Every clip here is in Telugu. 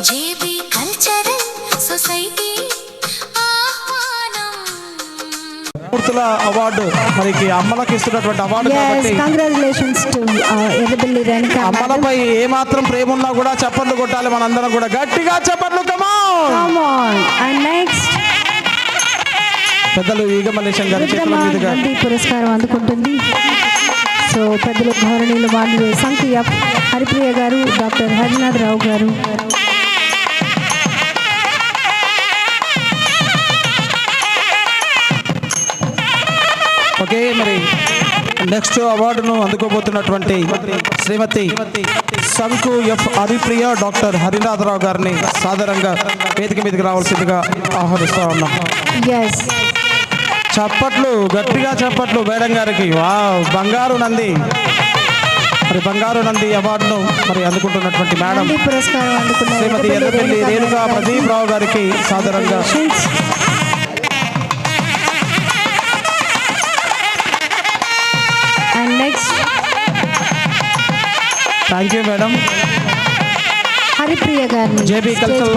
జేబీ కల్చరల్ సొసైటీ మూర్తుల అవార్డు మరికి అమ్మలకు ఇస్తున్నటువంటి అవార్డు కాబట్టి కంగ్రాచులేషన్స్ టు ఎర్రబెల్లి రేణుక. అమ్మలపై ఏ మాత్రం ప్రేమ ఉన్నా కూడా చప్పట్లు కొట్టాలి, మనందరం కూడా గట్టిగా చప్పట్లు. Come on. అండ్ నెక్స్ట్ పెద్దలు ఈగ మల్లేశం గారి చేతుల మీదుగా పురస్కారం అందుకుంటుంది. సో పెద్దలు గౌరవనీయులు వాళ్ళు సంఖ్య ఎఫ్ హరిప్రియ గారు, డాక్టర్ హరినాథ్ రావు గారు. ఓకే, మరి నెక్స్ట్ అవార్డును అందుకోబోతున్నటువంటి శ్రీమతి సంకు ఎఫ్ హరిప్రియ డాక్టర్ హరినాథరావు గారిని సాధారణంగా వేదిక మీదకి రావాల్సిందిగా ఆహ్వానిస్తూ ఉన్నాం. చప్పట్లు, గట్టిగా చప్పట్లు మేడం గారికి. బంగారు నంది, మరి బంగారు నంది అవార్డును మరి అందుకుంటున్నటువంటి మేడం శ్రీమతి ఎర్రబెల్లి రేణుకా ప్రదీప్ రావు గారికి సాధారణంగా థ్యాంక్ యూ మేడం. హరిప్రియ గారిని జేబీ కల్చరల్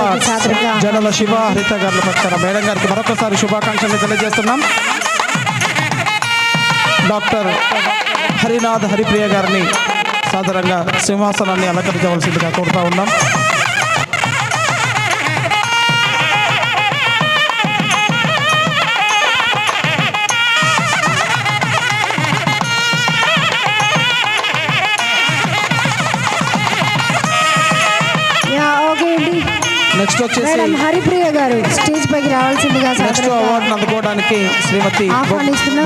జనరల్ శివ హరిత గారి పక్షాన మేడం గారికి మరొకసారి శుభాకాంక్షలు తెలియజేస్తున్నాం. డాక్టర్ హరినాథ్ హరిప్రియ గారిని సాధారణంగా సింహాసనాన్ని అలంకరించవలసిందిగా కోరుతా ఉన్నాం. నెక్స్ట్ వచ్చేసి హరిప్రియ గారు స్టేజ్ పైకి రావాల్సిందిగా నెక్స్ట్ అవార్డును అందుకోవడానికి శ్రీమతి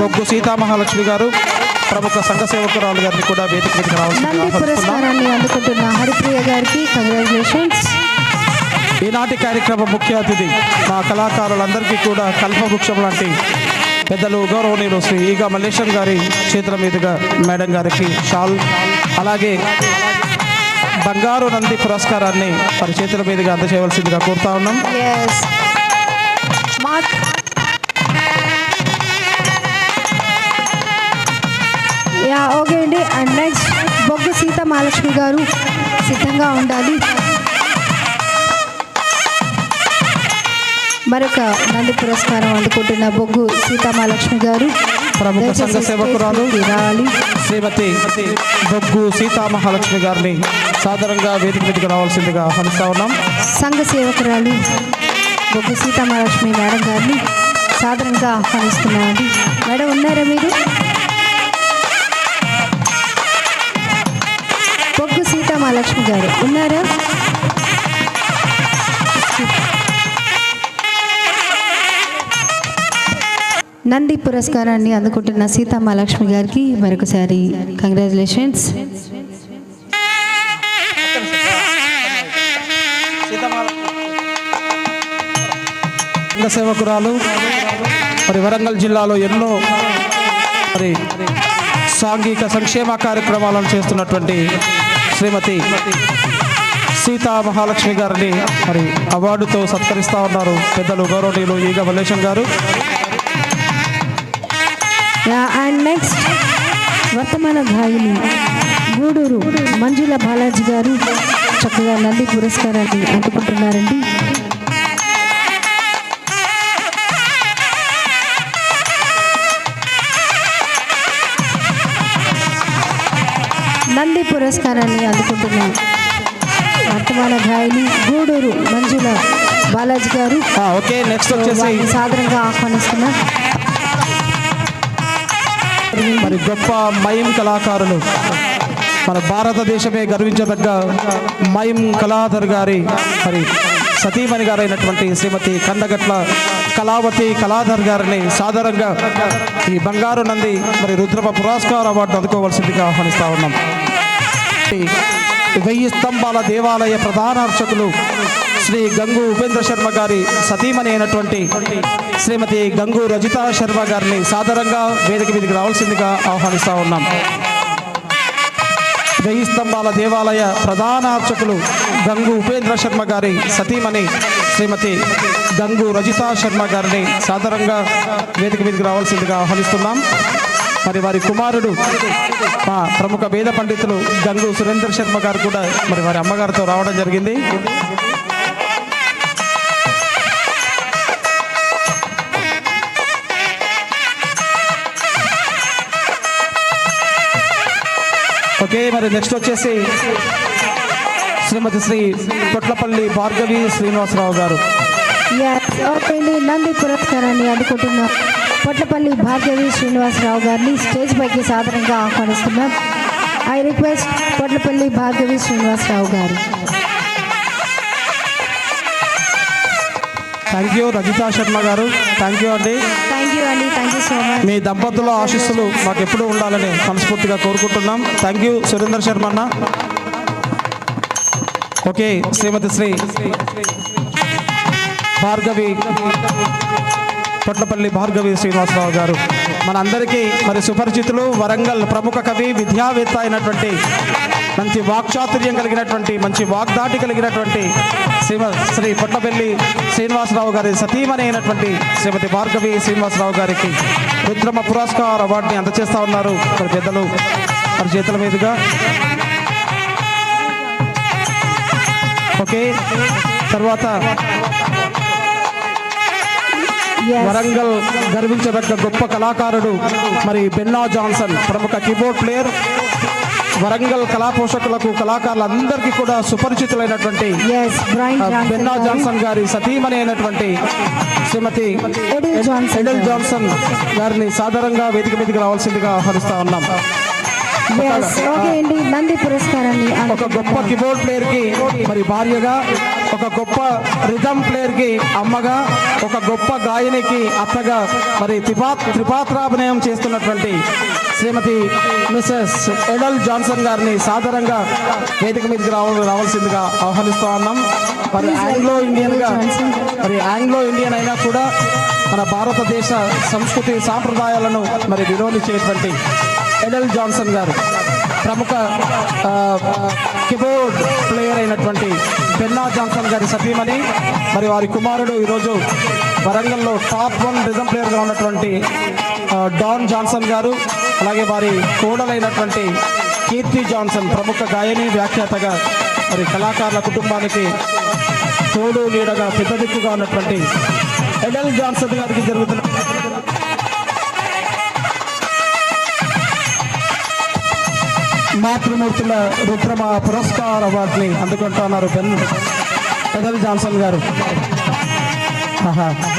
బొగ్గు సీతామహాలక్ష్మి గారు, ప్రముఖ సంఘ సేవకురాలు గారిని కూడా వేదిక మీదకి రావాల్సిందిగా పురస్కారాన్ని అందుకుంటున్న హరిప్రియ గారికి కంగ్రాచులేషన్స్. ఈనాటి కార్యక్రమం ముఖ్య అతిథి మా కళాకారులందరికీ కూడా కల్పవృక్షం లాంటి పెద్దలు గౌరవనీయులు శ్రీ ఈగ మల్లేశం గారి చేతుల మీదుగా మేడం గారికి షాల్, అలాగే బంగారు నంది పురస్కారాన్ని వారి చేతుల మీదుగా అందజేయవలసిందిగా కోరుతా ఉన్నాం. ఓకే అండి. అండ్ నెక్స్ట్ బొగ్గు సీతామహాలక్ష్మి గారు సిద్ధంగా ఉండాలి. మరొక నంది పురస్కారం అందుకుంటున్న బొగ్గు సీతామహాలక్ష్మి గారు, ప్రముఖ సంఘ సేవకురాలు శ్రీమతి బొగ్గు సీతామహాలక్ష్మి గారిని సాధారణంగా వేదిక మీదకి రావాల్సిందిగా ఆహ్వానిస్తా ఉన్నాం. సంఘ సేవకురాలు బొగ్గు సీతామహాలక్ష్మి మేడం గారిని సాధారణంగా ఆహ్వానిస్తున్నామండి. మేడం ఉన్నారా మీరు? బొగ్గు సీతామహాలక్ష్మి గారు ఉన్నారా? నంది పురస్కారాన్ని అందుకుంటున్న సీతామహాలక్ష్మి గారికి మరొకసారి కంగ్రాచులేషన్స్. సంఘ సేవకురాలు, మరి వరంగల్ జిల్లాలో ఎన్నో మరి సాంఘిక సంక్షేమ కార్యక్రమాలను చేస్తున్నటువంటి శ్రీమతి సీతా మహాలక్ష్మి గారిని మరి అవార్డుతో సత్కరిస్తూ ఉన్నారు పెద్దలు గౌరవనీయులు ఈగ మల్లేశం గారు. అండ్ నెక్స్ట్ వర్తమాన గాయని గూడూరు మంజుల బాలాజీ గారు చక్కగా నంది పురస్కారాన్ని అందుకుంటున్నారండి. నంది పురస్కారాన్ని అందుకుంటున్నాం వర్తమాన గాయని గూడూరు మంజుల బాలాజీ గారు. ఓకే, నెక్స్ట్ వచ్చేసి సాధారణంగా ఆహ్వానిస్తున్నా మరి గొప్ప మైమ్ కళాకారులు, మన భారతదేశమే గర్వించదగ్గ మైమ్ కళాధర్ గారి మరి సతీమణి గారైనటువంటి శ్రీమతి కందగట్ల కళావతి కళాధర్ గారిని సాధారణంగా ఈ బంగారు నంది మరి రుద్రప పురస్కార అవార్డు అందుకోవాల్సిందిగా ఆహ్వానిస్తా ఉన్నాం. 1000 స్తంభాల దేవాలయ ప్రధాన అర్చకులు శ్రీ గంగు ఉపేంద్ర శర్మ గారి సతీమణి అయినటువంటి శ్రీమతి గంగు రజితా శర్మ గారిని సాధారణంగా వేదిక మీదకి రావాల్సిందిగా ఆహ్వానిస్తా ఉన్నాం. 1000 స్తంభాల దేవాలయ ప్రధాన అర్చకులు గంగు ఉపేంద్ర శర్మ గారి సతీమణి శ్రీమతి గంగు రజితా శర్మ గారిని సాధారణంగా వేదిక మీదకి రావాల్సిందిగా ఆహ్వానిస్తున్నాం. మరి వారి కుమారుడు మా ప్రముఖ వేద పండితులు గంగు సురేందర్ శర్మ గారు కూడా మరి వారి అమ్మగారితో రావడం జరిగింది. ఓకే, మరి నెక్స్ట్ వచ్చేసి శ్రీమతి శ్రీ పొట్లపల్లి భార్గవి శ్రీనివాసరావు గారు. ఓకే అండి, నంది పురస్కారాన్ని అందుకుంటున్న పొట్లపల్లి భార్గవి శ్రీనివాసరావు గారిని స్టేజ్ పైకి సాధారణంగా ఆహ్వానిస్తున్నాం. I request Potlapalli Bhargavi Srinivasarao garu. Thank you Rajitha Sharma garu. Thank you అండి. Thank you so much. మీ దంపతుల ఆశీస్సులు మాకు ఎప్పుడూ ఉండాలని మనస్ఫూర్తిగా కోరుకుంటున్నాం. థ్యాంక్ యూ సురేందర్ శర్మ అన్న. ఓకే, శ్రీమతి శ్రీ భార్గవి పొట్లపల్లి భార్గవి శ్రీనివాసరావు గారు మనందరికీ మరి సుపరిచితులు, వరంగల్ ప్రముఖ కవి, విద్యావేత్త అయినటువంటి, మంచి వాక్చాతుర్యం కలిగినటువంటి, మంచి వాగ్దాటి కలిగినటువంటి శ్రీ పొట్లపల్లి శ్రీనివాసరావు గారి సతీమణి అయినటువంటి శ్రీమతి భార్గవి శ్రీనివాసరావు గారికి రుద్రమ పురస్కార్ అవార్డుని అందజేస్తా ఉన్నారు మరి పెద్దలు వారి చేతుల మీదుగా. ఓకే, తర్వాత వరంగల్ గర్వించదగ్గ గొప్ప కళాకారుడు మరి బెన్నా జాన్సన్, ప్రముఖ కీబోర్డ్ ప్లేయర్, వరంగల్ కళా పోషకులకు, కళాకారులందరికీ కూడా సుపరిచితులైనటువంటి బెన్నా జాన్సన్ గారి సతీమణి అయినటువంటి శ్రీమతి ఎడెల్ జాన్సన్ గారిని సాధారణంగా వేదిక మీదకి రావాల్సిందిగా ఆహ్వానిస్తా ఉన్నాం. నంది పురస్కారాన్ని ఒక గొప్ప కీబోర్డ్ ప్లేయర్ కి మరి భార్యగా, ఒక గొప్ప రిథమ్ ప్లేయర్ కి అమ్మగా, ఒక గొప్ప గాయనికి అత్తగా, మరి త్రిపాత్రాభినయం చేస్తున్నటువంటి శ్రీమతి మిసెస్ ఎడెల్ జాన్సన్ గారిని సాధారణంగా వేదిక మీదకి రావాల్సిందిగా ఆహ్వానిస్తూ ఉన్నాం. మరి ఆంగ్లో ఇండియన్ అయినా కూడా మన భారతదేశ సంస్కృతి సాంప్రదాయాలను మరి విరోధించేటువంటి ఎడెల్ జాన్సన్ గారు, ప్రముఖ కీబోర్డ్ ప్లేయర్ అయినటువంటి బెన్నా జాన్సన్ గారి సతీమణి, మరి వారి కుమారుడు ఈరోజు వరంగల్లో టాప్ 1 రిథమ్ ప్లేయర్గా ఉన్నటువంటి డాన్ జాన్సన్ గారు, అలాగే వారి కోడలైనటువంటి కీర్తి జాన్సన్, ప్రముఖ గాయని, వ్యాఖ్యాతగా, మరి కళాకారుల కుటుంబానికి తోడు నీడగా పెద్ద దిక్కుగా ఉన్నటువంటి ఎడెల్ జాన్సన్ గారికి జరుగుతున్న మాతృమూర్తుల రుద్రమ పురస్కార్ అవార్డుని అందుకుంటున్నారు ఎడెల్ జాన్సన్ గారు.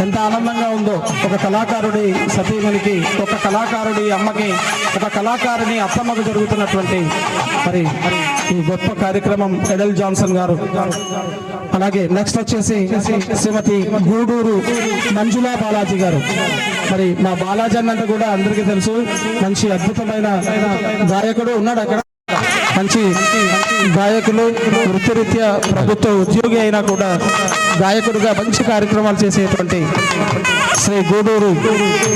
ఎంత ఆనందంగా ఉందో, ఒక కళాకారుడి సతీమణికి, ఒక కళాకారుడి అమ్మకి, ఒక కళాకారుని అత్తమ్మకు జరుగుతున్నటువంటి మరి ఈ గొప్ప కార్యక్రమం ఎడెల్ జాన్సన్ గారు. అలాగే నెక్స్ట్ వచ్చేసి శ్రీమతి గూడూరు మంజులా బాలాజీ గారు. మరి మా బాలాజీ అన్నంటే కూడా అందరికీ తెలుసు, మంచి అద్భుతమైన గాయకుడు ఉన్నాడు అక్కడ, మంచి గాయకులు, వృత్తిరీత్యా ప్రభుత్వ ఉద్యోగి అయినా కూడా గాయకుడిగా మంచి కార్యక్రమాలు చేసేటువంటి శ్రీ గూడూరు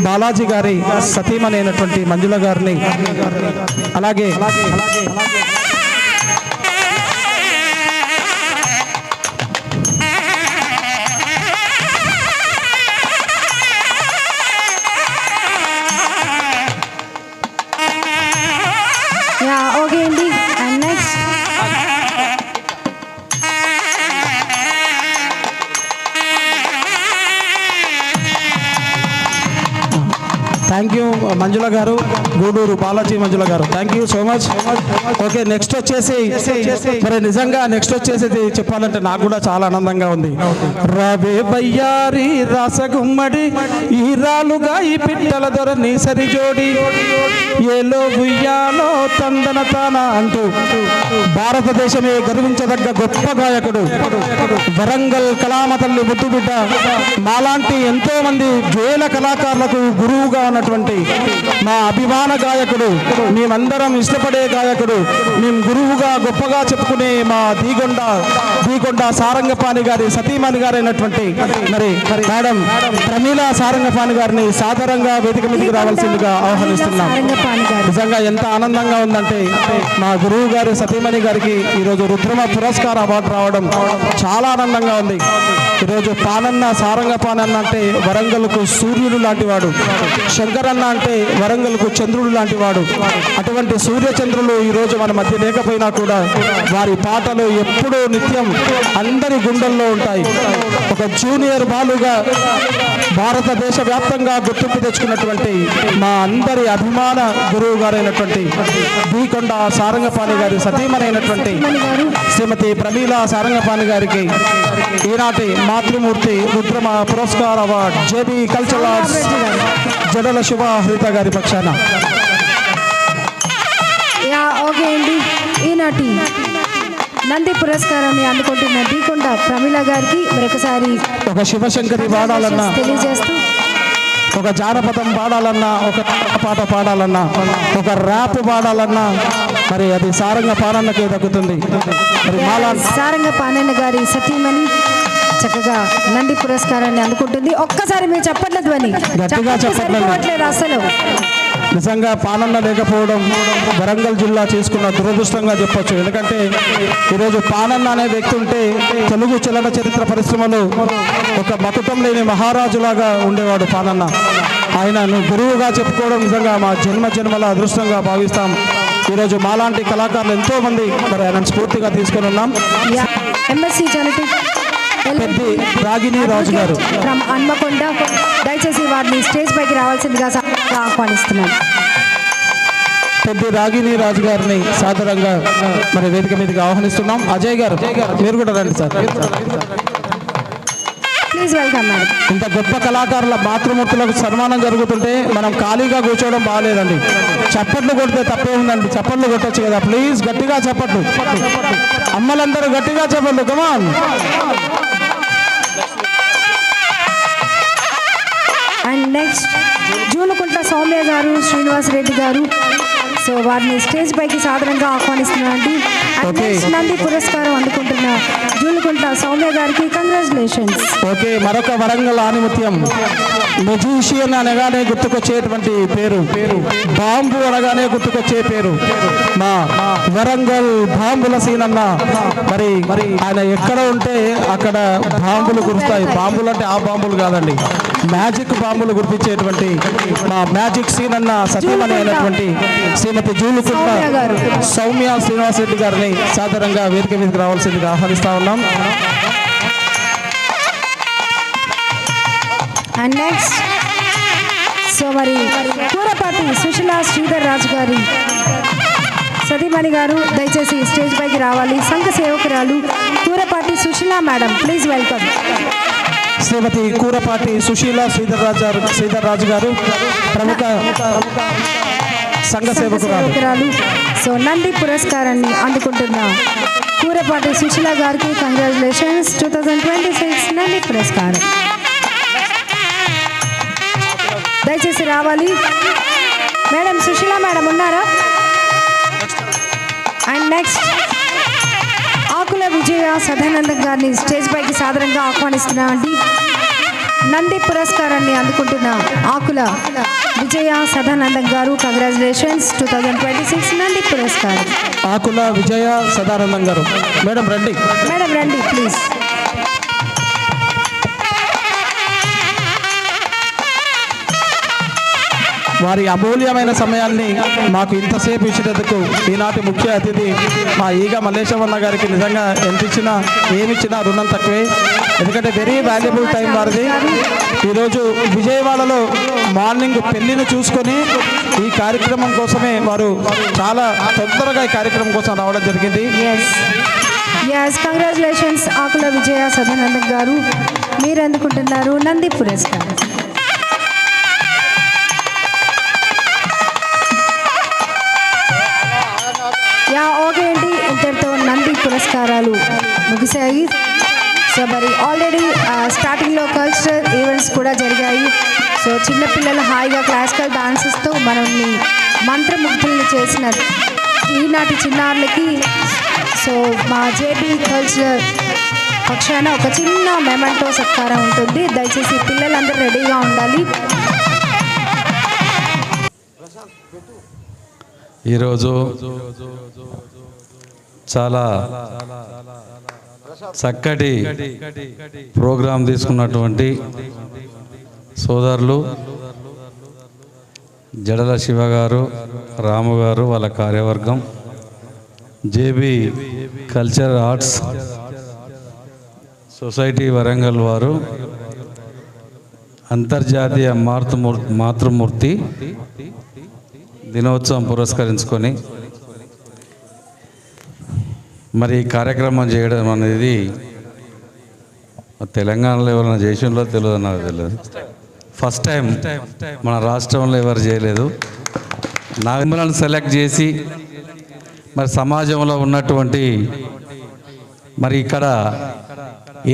బాలాజీ గారి సతీమణి అయినటువంటి మంజుల గారిని, అలాగే ఓకే అండి. అండ్ నెక్స్ట్ థ్యాంక్ యూ మంజుల గారు, గూడూరు బాలాజీ మంజుల గారు, thank you so much. Okay, next వచ్చేసి మరి నిజంగా నెక్స్ట్ వచ్చేసి చెప్పాలంటే నాకు కూడా చాలా ఆనందంగా ఉంది. రావే బయ్యారి రాసగుమ్మడి ఈ రాలుగా ఈ పిట్టల దొర నీ సరి జోడి ఏలో గుయ్యాలో తందన తాన అంటూ భారతదేశమే గర్వించదగ్గ గొప్ప గాయకుడు, వరంగల్ కళామ తల్లి ముద్దుబిడ్డ, మాలాంటి ఎంతో మంది వేల కళాకారులకు గురువుగా ఉన్నటువంటి మా అభిమాన గాయకుడు, మేమందరం ఇష్టపడే గాయకుడు, మేము గురువుగా గొప్పగా చెప్పుకునే మా దీగొండ సారంగపాణి గారి సతీమణి గారైనటువంటి మరి మేడం ప్రమీల సారంగపాణి గారిని సాధారణంగా వేదిక మీదకి రావాల్సిందిగా ఆహ్వానిస్తున్నాం. నిజంగా ఎంత ఆనందంగా ఉందంటే మా గురువు గారి సతీమణి గారికి ఈరోజు రుద్రమ పురస్కార అవార్డు రావడం చాలా ఆనందంగా ఉంది. ఈరోజు పానన్న సారంగపాణి అంటే వరంగల్కు సూర్యుడు లాంటి వాడు, శంకరన్న అంటే వరంగల్కు చంద్రుడు లాంటి వాడు. అటువంటి సూర్యచంద్రులు ఈరోజు మన మధ్య లేకపోయినా కూడా వారి పాటలు ఎప్పుడూ నిత్యం అందరి గుండెల్లో ఉంటాయి. ఒక జూనియర్ బాలుగా భారతదేశ వ్యాప్తంగా గుర్తింపు తెచ్చుకున్నటువంటి మా అందరి అభిమాన గురువు గారైనటువంటి బీకొండ సారంగపాణి గారి సతీమణైనటువంటి శ్రీమతి ప్రమీల సారంగపాణి గారికి ఈనాటి మాతృమూర్తి రుద్రమ పురస్కార అవార్డ్ జేబీ కల్చరల్ ఆర్ట్స్ జడల శుభహృత గారి పక్షాన. ఓకే అండి, ఈనాటి నంది పురస్కారాన్ని అందుకుంటున్న బీకొండ ప్రమీల గారికి మరొకసారి ఒక శివశంకరి పాడాలన్నా, తెలియజేస్తూ ఒక జానపదం పాడాలన్నా, ఒక పాట పాడాలన్నా, ఒక ర్యాప్ పాడాలన్నా మరి అది సారంగ పానన్నకే దక్కుతుంది. మరి మాలా సారంగ పానన్న గారి సతీమణి చక్కగా నంది పురస్కారాన్ని అందుకుంటుంది. ఒక్కసారి మీరు చెప్పట్ల ధ్వని గట్టిగా చెప్పట్లేదు అసలు. నిజంగా పానన్న లేకపోవడం వరంగల్ జిల్లా చేసుకున్న దురదృష్టంగా చెప్పొచ్చు. ఎందుకంటే ఈరోజు పానన్న అనే వ్యక్తి ఉంటే తెలుగు చలన చరిత్ర పరిశ్రమలో ఒక మకుటం లేని మహారాజులాగా ఉండేవాడు పానన్న. ఆయనను గురువుగా చెప్పుకోవడం నిజంగా మా జన్మల అదృష్టంగా భావిస్తాం. ఈరోజు మాలాంటి కళాకారులు ఎంతో మంది మరి ఆయన స్ఫూర్తిగా తీసుకొని ఉన్నాం. ఎంఎస్సి జెనెటిక్ పెద్ది రాగిణి రాజు గారు ఫ్రమ్ హన్మకొండ, దయచేసి వారిని స్టేజ్ పైకి రావాల్సిందిగా ఆహ్వానిస్తున్నాను. పెద్ది రాగిణి రాజు గారిని సాదరంగా మరి వేదిక మీదకి ఆహ్వానిస్తున్నాం. అజయ్ గారు మీరు కూడా రండి సార్. Please welcome madam. ఇంత గొప్ప కళాకారుల మాతృమూర్తులకు సన్మానం జరుగుతుంటే మనం ఖాళీగా కూర్చోవడం బాగాలేదండి. చప్పట్లు కొడితే తప్పే ఉందండి, చప్పట్లు కొట్టచ్చు కదా. ప్లీజ్ గట్టిగా చప్పట్లు, అమ్మలందరూ గట్టిగా చప్పట్లు. కమాన్. అండ్ నెక్స్ట్ జూలకుంట్ల సౌమ్య గారు, శ్రీనివాస్ రెడ్డి గారు. సో వారిని స్టేజ్ పైకి సాధారణంగా ఆహ్వానిస్తున్నానండి. అండ్ నెక్స్ట్ నంది పురస్కారం అందుకుంటున్న జూలకుంట్ల సౌమ్య గారికి కంగ్రాచులేషన్స్. ఓకే, మరొక వరంగల్ ఆనిముత్యం మెజీషియన్ అనగానే గుర్తుకొచ్చేటువంటి పేరు, బాంబు అనగానే గుర్తుకొచ్చే పేరు మా వరంగల్ బాంబుల సీనన్న. మరి ఆయన ఎక్కడ ఉంటే అక్కడ బాంబులు కురుస్తాయి. బాంబులు అంటే ఆ బాంబులు కాదండి, మ్యాజిక్ బాంబులు గుర్తించేటువంటి మా మ్యాజిక్ సీనన్న సతీమణి అయినటువంటి శ్రీమతి జూలుకుంట సౌమ్య శ్రీనివాస్ రెడ్డి గారిని సాధారణంగా వేదిక మీదకి రావాల్సిందిగా ఆహ్వానిస్తా ఉన్నాం. అండ్ నెక్స్ట్ సో మరి కూరపాటి సుశీలా శ్రీధర్ రాజు గారి సతీమణి గారు దయచేసి స్టేజ్ పైకి రావాలి. సంఘ సేవకురాలు Kurapati Sushila madam, please welcome. Shrimati Kurapati Sushila Sridhar Raju garu ప్రముఖ సంఘ సేవకురాలు. సో నంది పురస్కారాన్ని అందుకుంటున్న కూరపాటి సుశీలా గారికి కంగ్రాచులేషన్స్. 2026 నంది పురస్కారం. దయచేసి రావాలి మేడం. సుశీలా మేడం ఉన్నారా? అండ్ నెక్స్ట్ ఆకుల విజయ సదానందం గారిని స్టేజ్ పైకి సాధారణంగా ఆహ్వానిస్తున్నా అండి. నంది పురస్కారాన్ని అందుకుంటున్న ఆకుల విజయ సదానందం గారు కంగ్రాచులేషన్స్. 2026 నంది పురస్కారం. ఆకుల విజయ సదానందం గారు మేడం రండి. మేడం రండి ప్లీజ్. వారి అమూల్యమైన సమయాన్ని మాకు ఇంతసేపు ఇచ్చినందుకు ఈనాటి ముఖ్య అతిథి మా ఈగ మల్లేశవన్న గారికి నిజంగా ఎంత ఇచ్చినా ఏమిచ్చినా రుణం తక్కువే. ఎందుకంటే వెరీ వాల్యుబుల్ టైం వారిది. ఈరోజు విజయవాడలో మార్నింగ్ పెళ్లిని చూసుకొని ఈ కార్యక్రమం కోసమే వారు చాలా తొందరగా ఈ కార్యక్రమం కోసం రావడం జరిగింది. ఎస్ కంగ్రాచులేషన్స్ ఆకుల విజయ సదానందం గారు, మీరు అందుకుంటున్నారు నంది పురస్కారం. ఓకే అండి, ఇంతటితో నంది పురస్కారాలు ముగిశాయి. సో మరి ఆల్రెడీ స్టార్టింగ్లో కల్చరల్ ఈవెంట్స్ కూడా జరిగాయి. సో చిన్నపిల్లలు హాయిగా క్లాసికల్ డాన్సెస్తో మనల్ని మంత్రముగ్ధుల్ని చేసిన ఈనాటి చిన్నారులకి సో మా జేబీ కల్చరల్ పక్షాన ఒక చిన్న మెమెంటో సత్కారం ఉంటుంది. దయచేసి పిల్లలందరూ రెడీగా ఉండాలి. ఈరోజు చాలా చక్కటి ప్రోగ్రాం తీసుకున్నటువంటి సోదరులు జడల శివ గారు, రాము గారు, వాళ్ళ కార్యవర్గం, JB culture arts society Warangal వారు అంతర్జాతీయ మాతృమూర్తి దినోత్సవం పురస్కరించుకొని మరి ఈ కార్యక్రమం చేయడం అనేది తెలంగాణలో ఎవరైనా చేసిందో తెలియదు, నాకు తెలియదు. ఫస్ట్ టైం మన రాష్ట్రంలో ఎవరు చేయలేదు. నాగమలను సెలెక్ట్ చేసి మరి సమాజంలో ఉన్నటువంటి మరి ఇక్కడ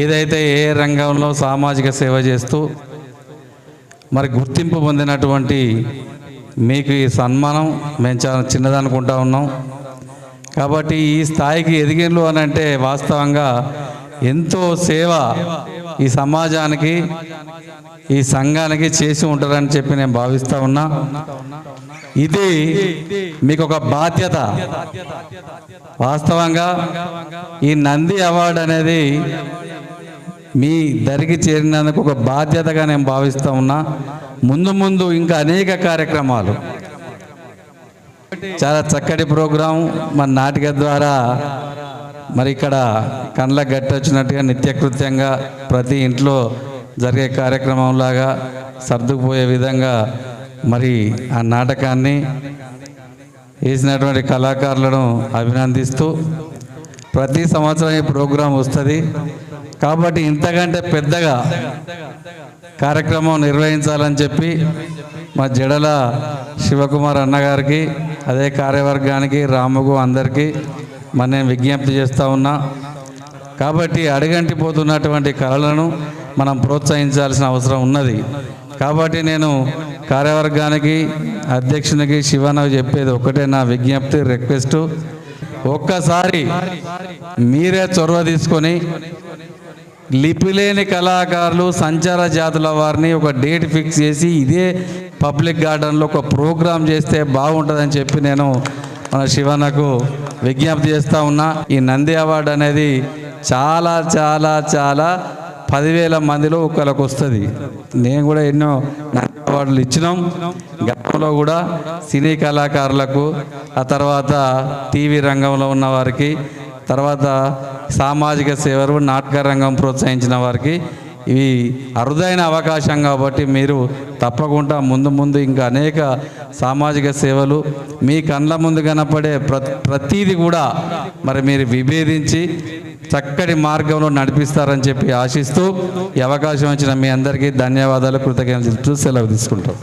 ఏదైతే ఏ రంగంలో సామాజిక సేవ చేస్తూ మరి గుర్తింపు పొందినటువంటి మీకు ఈ సన్మానం మేము చాలా చిన్నదనుకుంటా ఉన్నాం. కాబట్టి ఈ స్థాయికి ఎదిగిన్లు అని అంటే వాస్తవంగా ఎంతో సేవ ఈ సమాజానికి, ఈ సంఘానికి చేసి ఉంటారని చెప్పి నేను భావిస్తూ ఉన్నా. ఇది మీకు ఒక బాధ్యత. వాస్తవంగా ఈ నంది అవార్డు అనేది మీ దరికి చేరినందుకు ఒక బాధ్యతగా నేను భావిస్తూ ఉన్నా. ముందు ముందు ఇంకా అనేక కార్యక్రమాలు, చాలా చక్కటి ప్రోగ్రాం మన నాటిక ద్వారా మరి ఇక్కడ కళ్ళకు గట్టొచ్చినట్టుగా నిత్యకృత్యంగా ప్రతి ఇంట్లో జరిగే కార్యక్రమంలాగా సర్దుకుపోయే విధంగా మరి ఆ నాటకాన్ని వేసినటువంటి కళాకారులను అభినందిస్తూ ప్రతి సంవత్సరం ఈ ప్రోగ్రాం వస్తుంది. కాబట్టి ఇంతకంటే పెద్దగా కార్యక్రమం నిర్వహించాలని చెప్పి మా జడల శివకుమార్ అన్నగారికి, అదే కార్యవర్గానికి, రాముకు, అందరికీ మరి నేను విజ్ఞప్తి చేస్తూ ఉన్నా. కాబట్టి అడుగంటిపోతున్నటువంటి కళలను మనం ప్రోత్సహించాల్సిన అవసరం ఉన్నది. కాబట్టి నేను కార్యవర్గానికి, అధ్యక్షునికి, శివనకు చెప్పేది ఒకటే, నా విజ్ఞప్తి, రిక్వెస్ట్, ఒక్కసారి మీరే చొరవ తీసుకొని లిపిలేని కళాకారులు, సంచార జాతుల వారిని ఒక డేట్ ఫిక్స్ చేసి ఇదే పబ్లిక్ గార్డెన్లో ఒక ప్రోగ్రాం చేస్తే బాగుంటుందని చెప్పి నేను మన శివనకు విజ్ఞప్తి చేస్తూ ఉన్నా. ఈ నంది అవార్డు అనేది చాలా చాలా చాలా 10,000 మందిలో ఒకరికి వస్తుంది. నేను కూడా ఎన్నో నంది అవార్డులు ఇచ్చినాం. గతంలో కూడా సినీ కళాకారులకు, ఆ తర్వాత టీవీ రంగంలో ఉన్న వారికి, తర్వాత సామాజిక సేవలు, నాటక రంగం ప్రోత్సహించిన వారికి ఇవి అరుదైన అవకాశం. కాబట్టి మీరు తప్పకుండా ముందు ముందు ఇంకా అనేక సామాజిక సేవలు మీ కళ్ళ ముందు కనపడే ప్రతీది కూడా మరి మీరు విభేదించి చక్కటి మార్గంలో నడిపిస్తారని చెప్పి ఆశిస్తూ ఈ అవకాశం ఇచ్చిన మీ అందరికీ ధన్యవాదాలు, కృతజ్ఞతలు, సెలవు తీసుకుంటాం.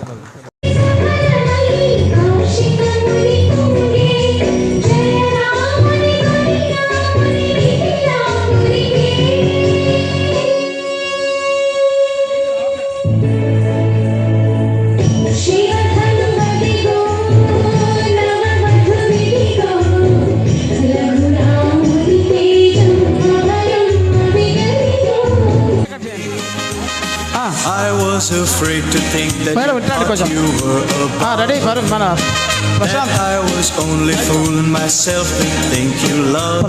I was afraid to think that you were about that I was only fooling myself to think you loved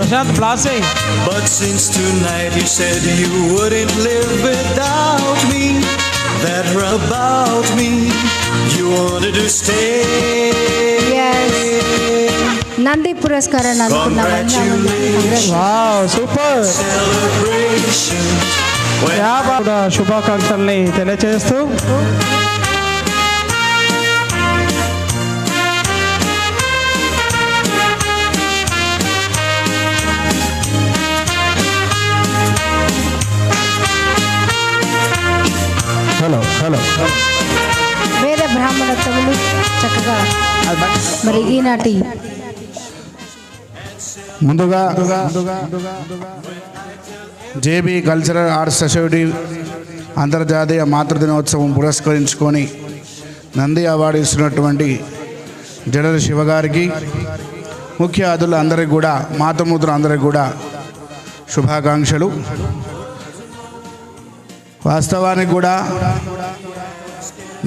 me. But since tonight you said you wouldn't live without me, that about me you wanted to stay. Yes. Nandi పురస్కారాన్ని అందుకున్నాం. Wow, super. Celebration. కూడా శుభాకాంక్షల్ని తెలియజేస్తూ హలో వేద బ్రాహ్మణోత్తములు చక్కగా మరి ఈనాటి ముందుగా జేబీ కల్చరల్ ఆర్ట్స్ సొసైటీ అంతర్జాతీయ మాతృదినోత్సవం పురస్కరించుకొని నంది అవార్డు ఇస్తున్నటువంటి జడల శివగారికి, ముఖ్య అతిథులు అందరికీ కూడా, మాతృమూర్తులు అందరికీ కూడా శుభాకాంక్షలు. వాస్తవానికి కూడా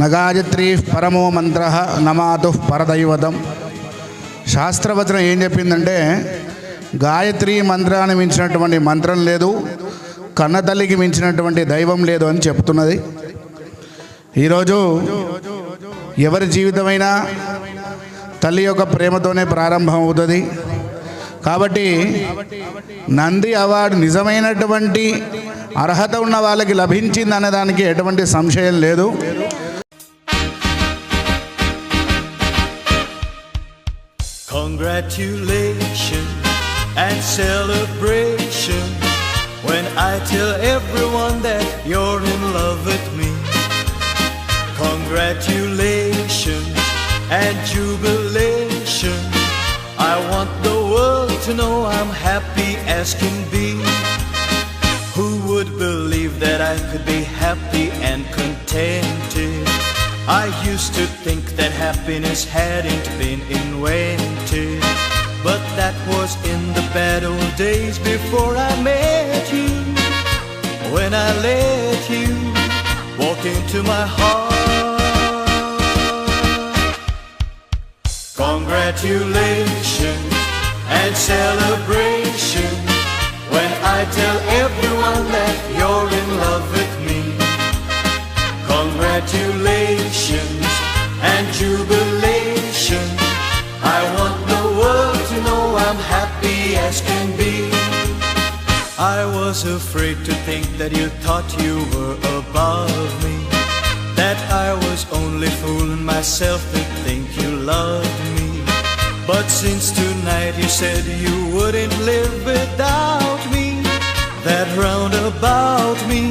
నగాయత్రీ పరమో మంత్ర నమాతు పరదైవతం శాస్త్రవచనం ఏం చెప్పిందంటే, గాయత్రి మంత్రాన్ని మించినటువంటి మంత్రం లేదు, కన్నతల్లికి మించినటువంటి దైవం లేదు అని చెప్తున్నది. ఈరోజు ఎవరి జీవితమైనా తల్లి యొక్క ప్రేమతోనే ప్రారంభం అవుతుంది. కాబట్టి నంది అవార్డు నిజమైనటువంటి అర్హత ఉన్న వాళ్ళకి లభించింది అనే దానికి ఎటువంటి సంశయం లేదు. Congratulations and celebration when I tell everyone that you're in love with me. Congratulations and jubilation. I want the world to know I'm happy as can be. Who would believe that I could be happy and contented? I used to think that happiness hadn't been invented, but that was in the bad old days before I met you. When I let you walk into my heart. Congratulations and celebration when I tell everyone that you're in love with me. Congratulations and jubilation. I want the world to know I'm happy as can be. I was afraid to think that you thought you were above me, that I was only fooling myself to think you loved me. But since tonight you said you wouldn't live without me, that round about me